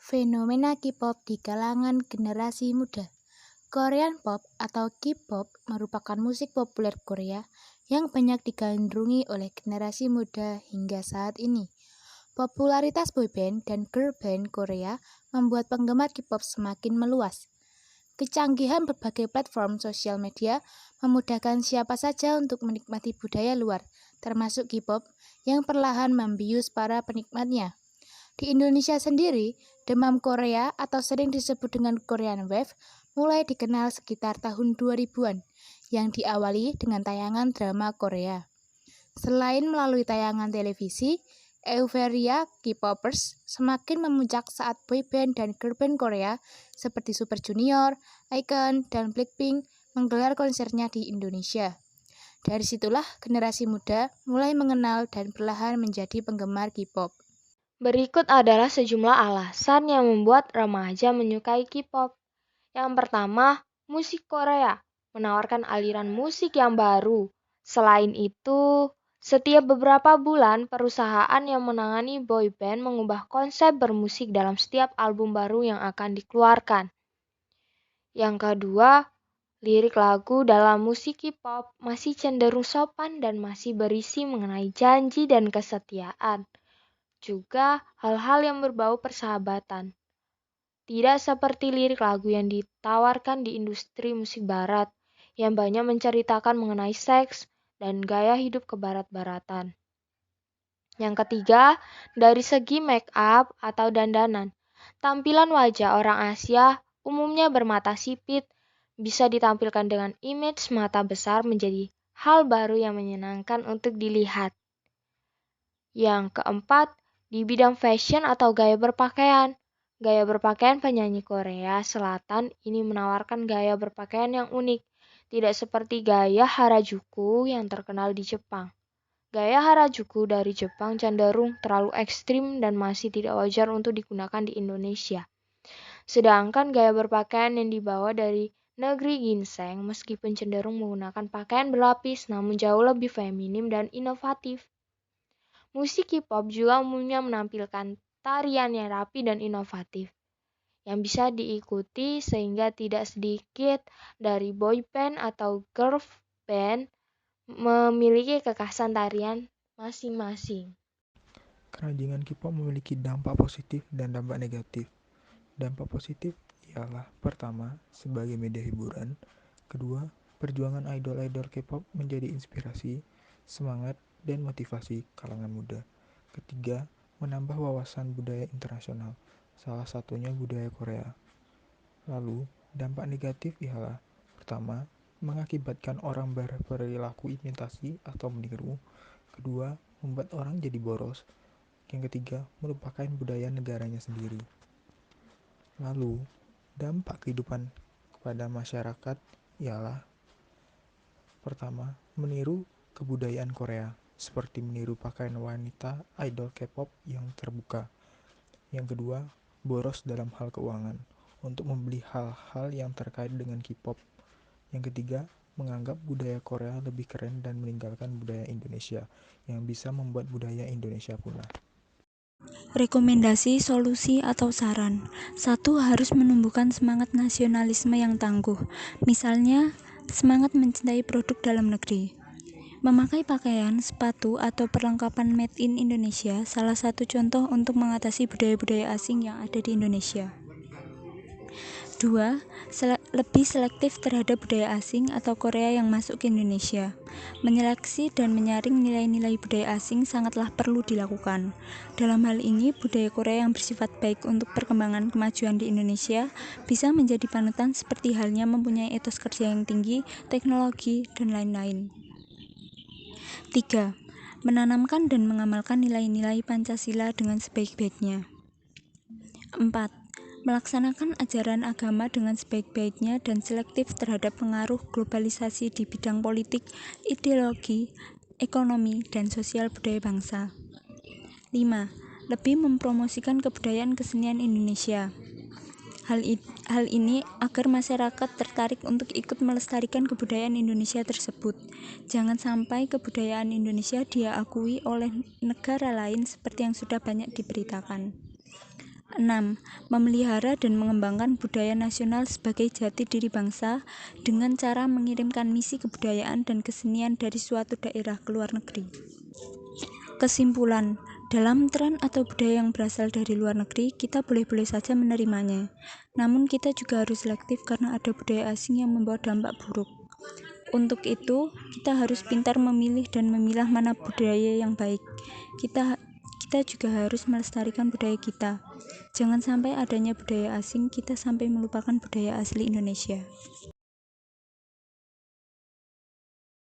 Fenomena K-pop di kalangan generasi muda. Korean pop atau K-pop merupakan musik populer Korea yang banyak digandrungi oleh generasi muda hingga saat ini. Popularitas boyband dan girl band Korea membuat penggemar K-pop semakin meluas. Kecanggihan berbagai platform sosial media memudahkan siapa saja untuk menikmati budaya luar, termasuk K-pop yang perlahan membius para penikmatnya. Di Indonesia sendiri, demam Korea atau sering disebut dengan Korean Wave mulai dikenal sekitar tahun 2000-an yang diawali dengan tayangan drama Korea. Selain melalui tayangan televisi, euforia K-popers semakin memuncak saat boyband dan girlband Korea seperti Super Junior, iKON, dan Blackpink menggelar konsernya di Indonesia. Dari situlah generasi muda mulai mengenal dan perlahan menjadi penggemar K-pop. Berikut adalah sejumlah alasan yang membuat remaja menyukai K-pop. Yang pertama, musik Korea menawarkan aliran musik yang baru. Selain itu, setiap beberapa bulan, perusahaan yang menangani boyband mengubah konsep bermusik dalam setiap album baru yang akan dikeluarkan. Yang kedua, lirik lagu dalam musik K-pop masih cenderung sopan dan masih berisi mengenai janji dan kesetiaan. Juga hal-hal yang berbau persahabatan. Tidak seperti lirik lagu yang ditawarkan di industri musik barat, yang banyak menceritakan mengenai seks dan gaya hidup kebarat-baratan. Yang ketiga, dari segi make up atau dandanan. Tampilan wajah orang Asia umumnya bermata sipit, bisa ditampilkan dengan image mata besar menjadi hal baru yang menyenangkan untuk dilihat. Yang keempat, di bidang fashion atau gaya berpakaian. Gaya berpakaian penyanyi Korea Selatan ini menawarkan gaya berpakaian yang unik, tidak seperti gaya Harajuku yang terkenal di Jepang. Gaya Harajuku dari Jepang cenderung terlalu ekstrim dan masih tidak wajar untuk digunakan di Indonesia. Sedangkan gaya berpakaian yang dibawa dari negeri ginseng meskipun cenderung menggunakan pakaian berlapis namun jauh lebih feminim dan inovatif. Musik K-pop juga umumnya menampilkan tarian yang rapi dan inovatif, yang bisa diikuti sehingga tidak sedikit dari boy band atau girl band memiliki kekhasan tarian masing-masing. Kerajinan K-pop memiliki dampak positif dan dampak negatif. Dampak positif ialah pertama, sebagai media hiburan. Kedua, perjuangan idol-idol K-pop menjadi inspirasi, semangat, dan motivasi kalangan muda. Ketiga, menambah wawasan budaya internasional, salah satunya budaya Korea. Lalu, dampak negatif ialah pertama, mengakibatkan orang berperilaku imitasi atau meniru. Kedua, membuat orang jadi boros. Yang ketiga, melupakan budaya negaranya sendiri. Lalu, dampak kehidupan kepada masyarakat ialah pertama, meniru kebudayaan Korea, seperti meniru pakaian wanita idol K-pop yang terbuka. Yang kedua, boros dalam hal keuangan untuk membeli hal-hal yang terkait dengan K-pop. Yang ketiga, menganggap budaya Korea lebih keren dan meninggalkan budaya Indonesia yang bisa membuat budaya Indonesia punah. Rekomendasi, solusi, atau saran. 1. Harus menumbuhkan semangat nasionalisme yang tangguh. Misalnya, semangat mencintai produk dalam negeri. Memakai pakaian, sepatu, atau perlengkapan made in Indonesia salah satu contoh untuk mengatasi budaya-budaya asing yang ada di Indonesia. 2. Lebih selektif terhadap budaya asing atau Korea yang masuk ke Indonesia. Menyeleksi dan menyaring nilai-nilai budaya asing sangatlah perlu dilakukan. Dalam hal ini, budaya Korea yang bersifat baik untuk perkembangan kemajuan di Indonesia bisa menjadi panutan seperti halnya mempunyai etos kerja yang tinggi, teknologi, dan lain-lain. 3. Menanamkan dan mengamalkan nilai-nilai Pancasila dengan sebaik-baiknya. 4. Melaksanakan ajaran agama dengan sebaik-baiknya dan selektif terhadap pengaruh globalisasi di bidang politik, ideologi, ekonomi, dan sosial budaya bangsa. 5. Lebih mempromosikan kebudayaan kesenian Indonesia. Hal ini agar masyarakat tertarik untuk ikut melestarikan kebudayaan Indonesia tersebut. Jangan sampai kebudayaan Indonesia diakui oleh negara lain seperti yang sudah banyak diberitakan. 6. Memelihara dan mengembangkan budaya nasional sebagai jati diri bangsa dengan cara mengirimkan misi kebudayaan dan kesenian dari suatu daerah ke luar negeri. Kesimpulan, dalam tren atau budaya yang berasal dari luar negeri, kita boleh-boleh saja menerimanya. Namun kita juga harus selektif karena ada budaya asing yang membawa dampak buruk. Untuk itu, kita harus pintar memilih dan memilah mana budaya yang baik. Kita juga harus melestarikan budaya kita. Jangan sampai adanya budaya asing, kita sampai melupakan budaya asli Indonesia.